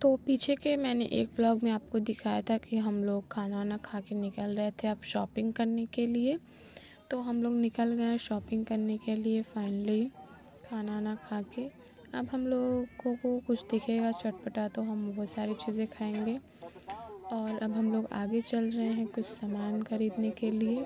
तो पीछे के मैंने एक व्लॉग में आपको दिखाया था कि हम लोग खाना वाना खा के निकल रहे थे अब शॉपिंग करने के लिए। तो हम लोग निकल गए शॉपिंग करने के लिए फाइनली खाना वाना खा के। अब हम लोगों को कुछ दिखेगा चटपटा तो हम वो सारी चीज़ें खाएंगे। और अब हम लोग आगे चल रहे हैं कुछ सामान ख़रीदने के लिए।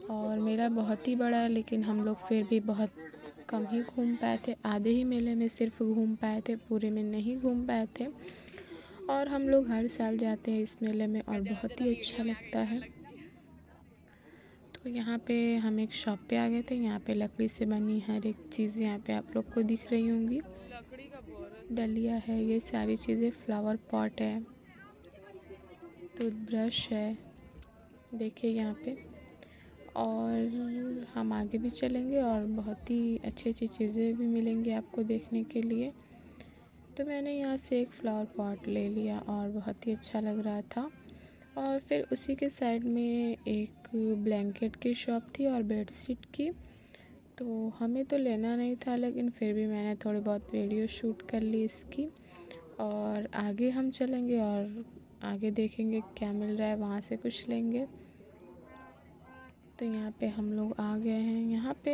और मेला बहुत ही बड़ा है लेकिन हम लोग फिर भी बहुत कम ही घूम पाए थे। आधे ही मेले में सिर्फ घूम पाए थे, पूरे में नहीं घूम पाए थे। और हम लोग हर साल जाते हैं इस मेले में और बहुत ही अच्छा लगता है। तो यहाँ पे हम एक शॉप पे आ गए थे। यहाँ पे लकड़ी से बनी हर एक चीज़ यहाँ पे आप लोग को दिख रही होंगी। डलिया है, ये सारी चीज़ें, फ्लावर पॉट है, टूथब्रश है, देखिए यहाँ पे। और हम आगे भी चलेंगे और बहुत ही अच्छी अच्छी चीज़ें भी मिलेंगी आपको देखने के लिए। तो मैंने यहाँ से एक फ्लावर पॉट ले लिया और बहुत ही अच्छा लग रहा था। और फिर उसी के साइड में एक ब्लैंकेट की शॉप थी और बेडशीट की। तो हमें तो लेना नहीं था लेकिन फिर भी मैंने थोड़ी बहुत वीडियो शूट कर ली इसकी। और आगे हम चलेंगे और आगे देखेंगे क्या मिल रहा है, वहाँ से कुछ लेंगे। तो यहाँ पे हम लोग आ गए हैं। यहाँ पे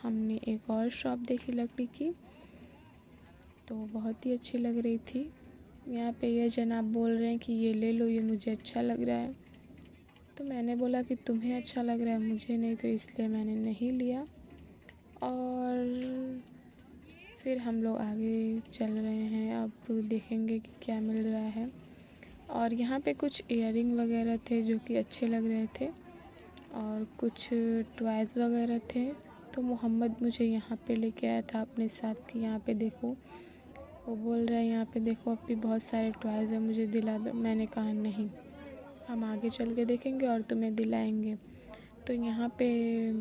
हमने एक और शॉप देखी लकड़ी की, तो बहुत ही अच्छी लग रही थी। यहाँ पे ये जनाब बोल रहे हैं कि ये ले लो, ये मुझे अच्छा लग रहा है। तो मैंने बोला कि तुम्हें अच्छा लग रहा है, मुझे नहीं, तो इसलिए मैंने नहीं लिया। और फिर हम लोग आगे चल रहे हैं, अब देखेंगे कि क्या मिल रहा है। और यहाँ पे कुछ इयररिंग वगैरह थे जो कि अच्छे लग रहे थे और कुछ टॉयज़ वगैरह थे। तो मोहम्मद मुझे यहाँ पे लेके आया था अपने साथ कि यहाँ पे देखो। वो बोल रहा है यहाँ पे देखो अब भी बहुत सारे टॉयज़ हैं, मुझे दिला दो। मैंने कहा नहीं, हम आगे चल के देखेंगे और तुम्हें दिलाएंगे। तो यहाँ पे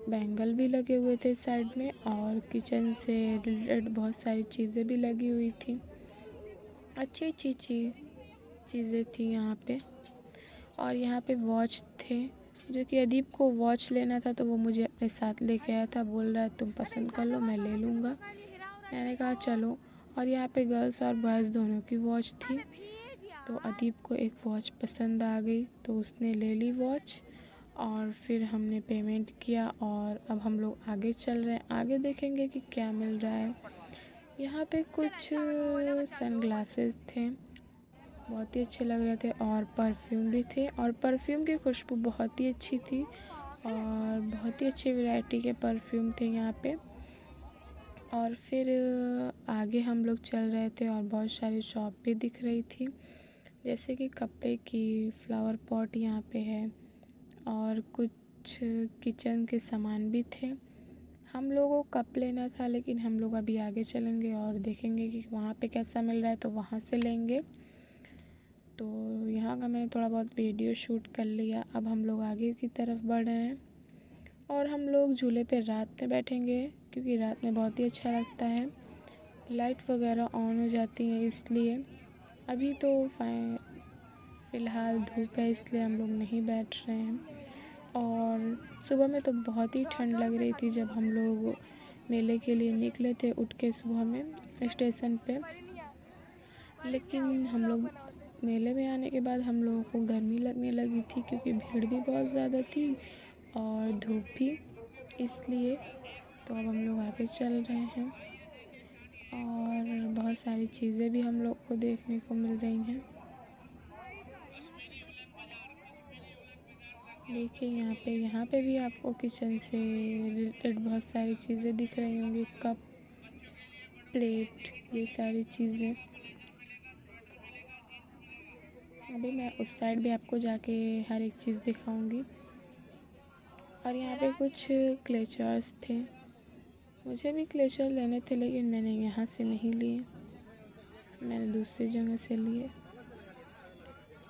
बैंगल भी लगे हुए थे साइड में और किचन से रिलेटेड बहुत सारी चीज़ें भी लगी हुई थी। अच्छी अच्छी चीज़ें थी यहाँ पे। और यहाँ पे वॉच थे जो कि अदीब को वॉच लेना था, तो वो मुझे अपने साथ लेके आया था। बोल रहा है तुम पसंद कर लो, मैं ले लूँगा। मैंने कहा चलो। और यहाँ पे गर्ल्स और बॉयज़ दोनों की वॉच थी। तो अदीब को एक वॉच पसंद आ गई तो उसने ले ली वॉच। और फिर हमने पेमेंट किया और अब हम लोग आगे चल रहे हैं। आगे देखेंगे कि क्या मिल रहा है। यहाँ पे कुछ सनग्लासेस थे, बहुत ही अच्छे लग रहे थे। और परफ्यूम भी थे और परफ्यूम की खुशबू बहुत ही अच्छी थी और बहुत ही अच्छी वैरायटी के परफ्यूम थे यहाँ पे। और फिर आगे हम लोग चल रहे थे और बहुत सारी शॉप भी दिख रही थी, जैसे कि कपड़े की, फ्लावर पॉट यहाँ पे है और कुछ किचन के सामान भी थे। हम लोगों को कप लेना था लेकिन हम लोग अभी आगे चलेंगे और देखेंगे कि वहाँ पे कैसा मिल रहा है तो वहाँ से लेंगे। तो यहाँ का मैंने थोड़ा बहुत वीडियो शूट कर लिया। अब हम लोग आगे की तरफ बढ़ रहे हैं और हम लोग झूले पे रात में बैठेंगे क्योंकि रात में बहुत ही अच्छा लगता है, लाइट वगैरह ऑन हो जाती हैं इसलिए। अभी तो फ़िलहाल धूप है इसलिए हम लोग नहीं बैठ रहे हैं। और सुबह में तो बहुत ही ठंड लग रही थी जब हम लोग मेले के लिए निकले थे उठ के सुबह में स्टेशन पे। लेकिन हम लोग मेले में आने के बाद हम लोगों को गर्मी लगने लगी थी क्योंकि भीड़ भी बहुत ज़्यादा थी और धूप भी, इसलिए। तो अब हम लोग आगे चल रहे हैं और बहुत सारी चीज़ें भी हम लोग को देखने को मिल रही हैं। देखिए यहाँ पे भी आपको किचन से रिलेटेड बहुत सारी चीज़ें दिख रही होंगी, कप, प्लेट, ये सारी चीज़ें। अभी मैं उस साइड भी आपको जाके हर एक चीज़ दिखाऊंगी। और यहाँ पे कुछ क्लेचर्स थे, मुझे भी क्लेचर लेने थे लेकिन मैंने यहाँ से नहीं लिए, मैंने दूसरी जगह से लिए।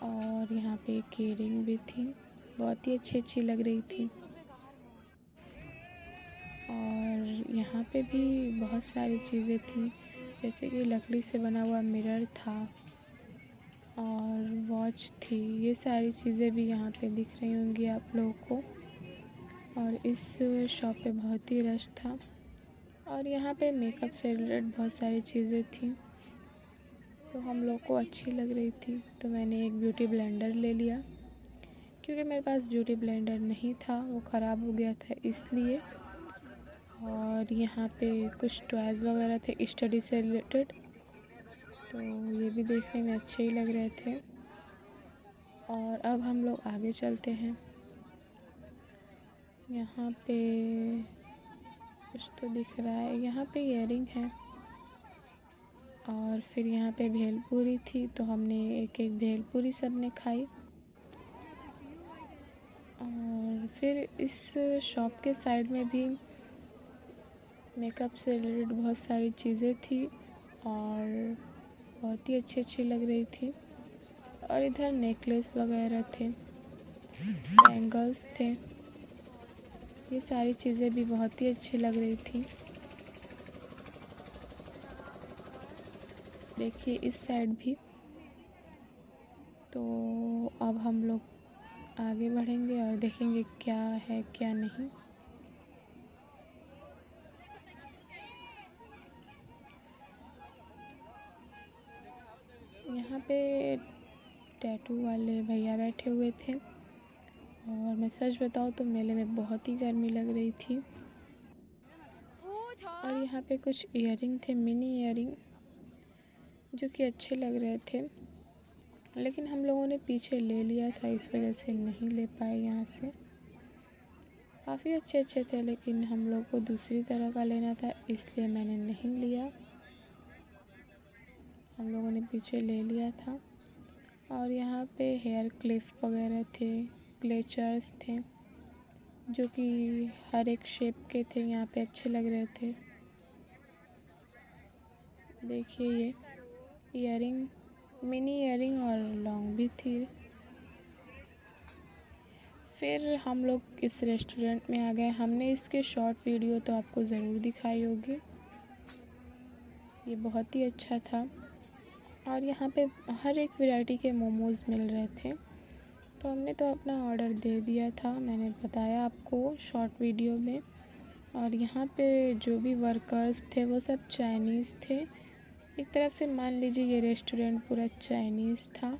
और यहाँ पे एक ईयरिंग भी थी, बहुत ही अच्छी अच्छी लग रही थी। और यहाँ पे भी बहुत सारी चीज़ें थी, जैसे कि लकड़ी से बना हुआ मिरर था और वॉच थी, ये सारी चीज़ें भी यहाँ पे दिख रही होंगी आप लोगों को। और इस शॉप पे बहुत ही रश था और यहाँ पे मेकअप से रिलेटेड बहुत सारी चीज़ें थी। तो हम लोग को अच्छी लग रही थी, तो मैंने एक ब्यूटी ब्लेंडर ले लिया, क्योंकि मेरे पास ब्यूटी ब्लेंडर नहीं था, वो ख़राब हो गया था इसलिए। और यहाँ पे कुछ टॉयज़ वगैरह थे स्टडी से रिलेटेड, तो ये भी देखने में अच्छे ही लग रहे थे। और अब हम लोग आगे चलते हैं। यहाँ पे कुछ तो दिख रहा है, यहाँ पे इयररिंग है। और फिर यहाँ पे भेलपूरी थी, तो हमने एक एक भेलपूरी सब ने खाई। और फिर इस शॉप के साइड में भी मेकअप से रिलेटेड बहुत सारी चीज़ें थी और बहुत ही अच्छी अच्छी लग रही थी। और इधर नेकलेस वगैरह थे, बैंगल्स थे, ये सारी चीज़ें भी बहुत ही अच्छी लग रही थी। देखिए इस साइड भी। तो अब हम लोग आगे बढ़ेंगे और देखेंगे क्या है क्या नहीं। यहाँ पे टैटू वाले भैया बैठे हुए थे और मैं सच बताऊँ तो मेले में बहुत ही गर्मी लग रही थी। और यहाँ पे कुछ इयररिंग थे, मिनी इयररिंग, जो कि अच्छे लग रहे थे, लेकिन हम लोगों ने पीछे ले लिया था, इस वजह से नहीं ले पाए यहाँ से। काफ़ी अच्छे अच्छे थे, लेकिन हम लोग को दूसरी तरह का लेना था, इसलिए मैंने नहीं लिया। हम लोगों ने पीछे ले लिया था। और यहाँ पे हेयर क्लिप वगैरह थे, क्लेचर्स थे, जो कि हर एक शेप के थे, यहाँ पे अच्छे लग रहे थे। देखिए ये इयररिंग, मिनी इयररिंग और लॉन्ग भी थी। फिर हम लोग इस रेस्टोरेंट में आ गए। हमने इसके शॉर्ट वीडियो तो आपको ज़रूर दिखाई होगी, ये बहुत ही अच्छा था। और यहाँ पे हर एक वैरायटी के मोमोज़ मिल रहे थे, तो हमने तो अपना ऑर्डर दे दिया था, मैंने बताया आपको शॉर्ट वीडियो में। और यहाँ पे जो भी वर्कर्स थे वो सब चाइनीज़ थे। एक तरफ से मान लीजिए ये रेस्टोरेंट पूरा चाइनीज़ था।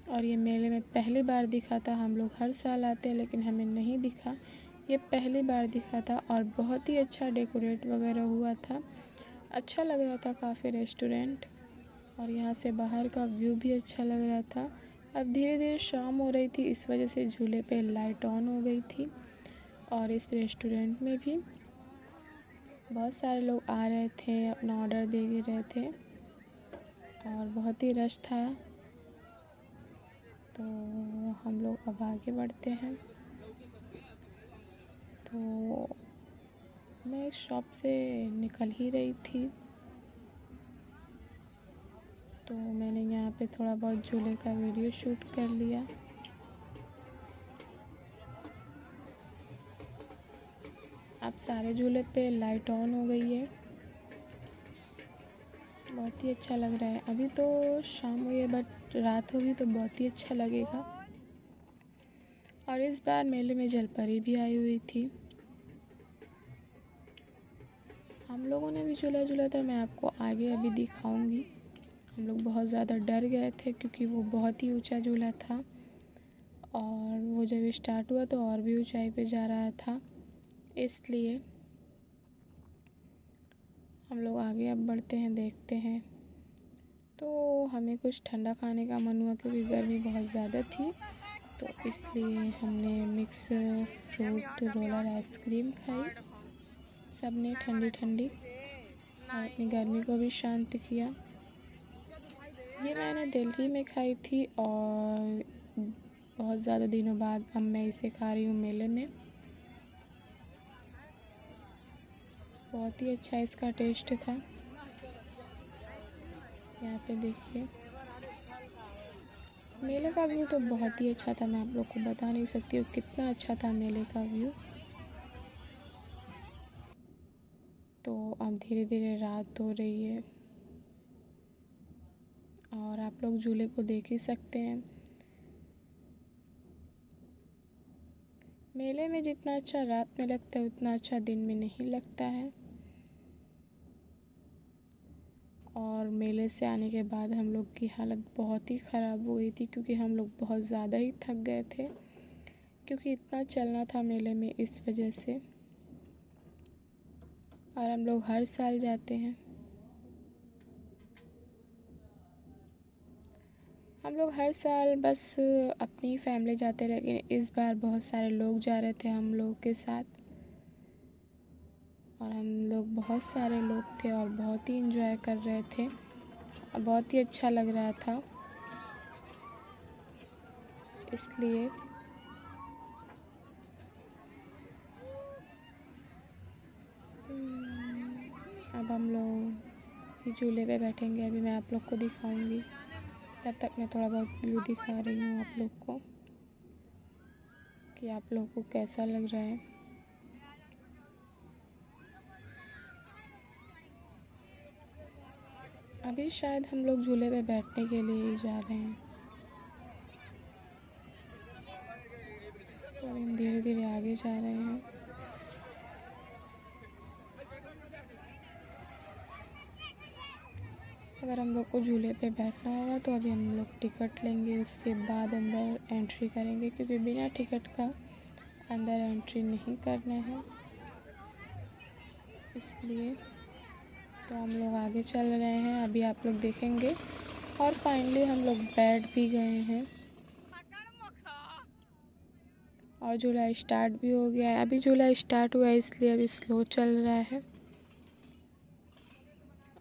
और ये मेले में पहली बार दिखा था। हम लोग हर साल आते हैं, लेकिन हमें नहीं दिखा, ये पहली बार दिखा था। और बहुत ही अच्छा डेकोरेट वगैरह हुआ था, अच्छा लग रहा था काफ़ी रेस्टोरेंट। और यहाँ से बाहर का व्यू भी अच्छा लग रहा था। अब धीरे धीरे शाम हो रही थी, इस वजह से झूले पे लाइट ऑन हो गई थी। और इस रेस्टोरेंट में भी बहुत सारे लोग आ रहे थे, अपना ऑर्डर दे रहे थे और बहुत ही रश था। तो हम लोग अब आगे बढ़ते हैं। तो मैं इस शॉप से निकल ही रही थी, तो मैंने यहाँ पे थोड़ा बहुत झूले का वीडियो शूट कर लिया। अब सारे झूले पे लाइट ऑन हो गई है, बहुत ही अच्छा लग रहा है। अभी तो शाम हुई है, बट रात होगी तो बहुत ही अच्छा लगेगा। और इस बार मेले में जलपरी भी आई हुई थी। हम लोगों ने भी झूला झूला था, मैं आपको आगे अभी दिखाऊंगी। हम लोग बहुत ज़्यादा डर गए थे, क्योंकि वो बहुत ही ऊंचा झूला था और वो जब स्टार्ट हुआ तो और भी ऊंचाई पे जा रहा था, इसलिए हम लोग आगे अब बढ़ते हैं, देखते हैं। तो हमें कुछ ठंडा खाने का मन हुआ, क्योंकि गर्मी बहुत ज़्यादा थी, तो इसलिए हमने मिक्स फ्रूट रोलर आइसक्रीम खाई सब ने ठंडी ठंडी, और अपनी गर्मी को भी शांत किया। ये मैंने दिल्ली में खाई थी और बहुत ज़्यादा दिनों बाद अब मैं इसे खा रही हूँ मेले में। बहुत ही अच्छा इसका टेस्ट था। यहाँ पे देखिए मेले का व्यू तो बहुत ही अच्छा था, मैं आप लोग को बता नहीं सकती हूँ कितना अच्छा था मेले का व्यू। तो अब धीरे धीरे रात हो रही है और आप लोग झूले को देख ही सकते हैं। मेले में जितना अच्छा रात में लगता है, उतना अच्छा दिन में नहीं लगता है। और मेले से आने के बाद हम लोग की हालत बहुत ही ख़राब हो गई थी, क्योंकि हम लोग बहुत ज़्यादा ही थक गए थे, क्योंकि इतना चलना था मेले में इस वजह से। और हम लोग हर साल जाते हैं। हम लोग हर साल बस अपनी फैमिली जाते, लेकिन इस बार बहुत सारे लोग जा रहे थे हम लोग के साथ, और हम लोग बहुत सारे लोग थे और बहुत ही इंजॉय कर रहे थे और बहुत ही अच्छा लग रहा था। इसलिए अब हम लोग झूले पे बैठेंगे। अभी मैं आप लोग को दिखाऊंगी, तब तक मैं थोड़ा बहुत व्यू दिखा रही हूँ आप लोग को कि आप लोग को कैसा लग रहा है। अभी शायद हम लोग झूले पे बैठने के लिए ही जा रहे हैं, तो हम धीरे धीरे आगे जा रहे हैं। अगर हम लोग को झूले पे बैठना होगा तो अभी हम लोग टिकट लेंगे, उसके बाद अंदर एंट्री करेंगे, क्योंकि बिना टिकट का अंदर एंट्री नहीं करना है। इसलिए तो हम लोग आगे चल रहे हैं, अभी आप लोग देखेंगे। और फाइनली हम लोग बैठ भी गए हैं और झूला स्टार्ट भी हो गया है। अभी झूला स्टार्ट हुआ है, इसलिए अभी स्लो चल रहा है,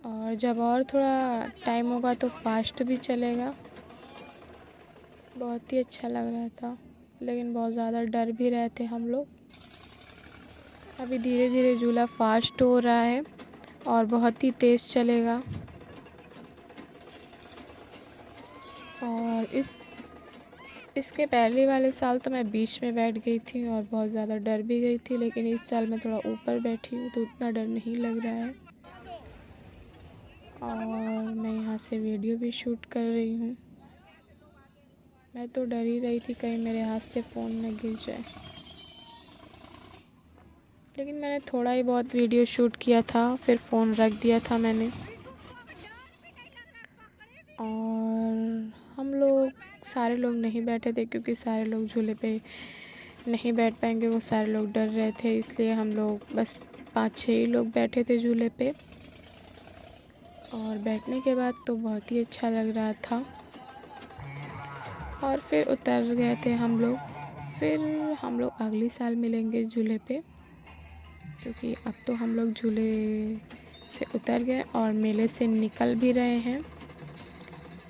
और जब और थोड़ा टाइम होगा तो फास्ट भी चलेगा। बहुत ही अच्छा लग रहा था, लेकिन बहुत ज़्यादा डर भी रहे थे हम लोग। अभी धीरे धीरे झूला फास्ट हो रहा है और बहुत ही तेज़ चलेगा। और इसके पहले वाले साल तो मैं बीच में बैठ गई थी और बहुत ज़्यादा डर भी गई थी, लेकिन इस साल मैं थोड़ा ऊपर बैठी हूँ तो उतना डर नहीं लग रहा है। और मैं यहाँ से वीडियो भी शूट कर रही हूँ। मैं तो डर ही रही थी कहीं मेरे हाथ से फ़ोन न गिर जाए, लेकिन मैंने थोड़ा ही बहुत वीडियो शूट किया था, फिर फ़ोन रख दिया था मैंने। और हम लोग सारे लोग नहीं बैठे थे, क्योंकि सारे लोग झूले पे नहीं बैठ पाएंगे, वो सारे लोग डर रहे थे, इसलिए हम लोग बस 5-6 ही लोग बैठे थे झूले पे। और बैठने के बाद तो बहुत ही अच्छा लग रहा था, और फिर उतर गए थे हम लोग। फिर हम लोग अगले साल मिलेंगे झूले पे, क्योंकि अब तो हम लोग झूले से उतर गए और मेले से निकल भी रहे हैं,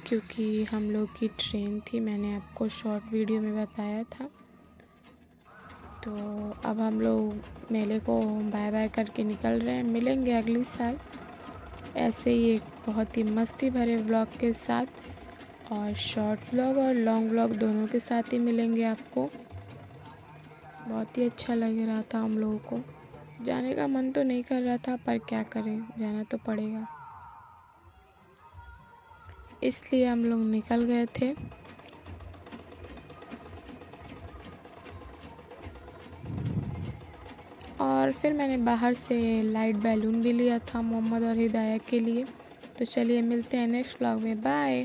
क्योंकि हम लोग की ट्रेन थी, मैंने आपको शॉर्ट वीडियो में बताया था। तो अब हम लोग मेले को बाय बाय करके निकल रहे हैं। मिलेंगे अगले साल ऐसे ही एक बहुत ही मस्ती भरे व्लॉग के साथ, और शॉर्ट व्लॉग और लॉन्ग व्लॉग दोनों के साथ ही मिलेंगे आपको। बहुत ही अच्छा लग रहा था हम लोगों को। जाने का मन तो नहीं कर रहा था, पर क्या करें, जाना तो पड़ेगा, इसलिए हम लोग निकल गए थे। और फिर मैंने बाहर से लाइट बैलून भी लिया था मोहम्मद और हिदाया के लिए। तो चलिए मिलते हैं नेक्स्ट व्लॉग में, बाय।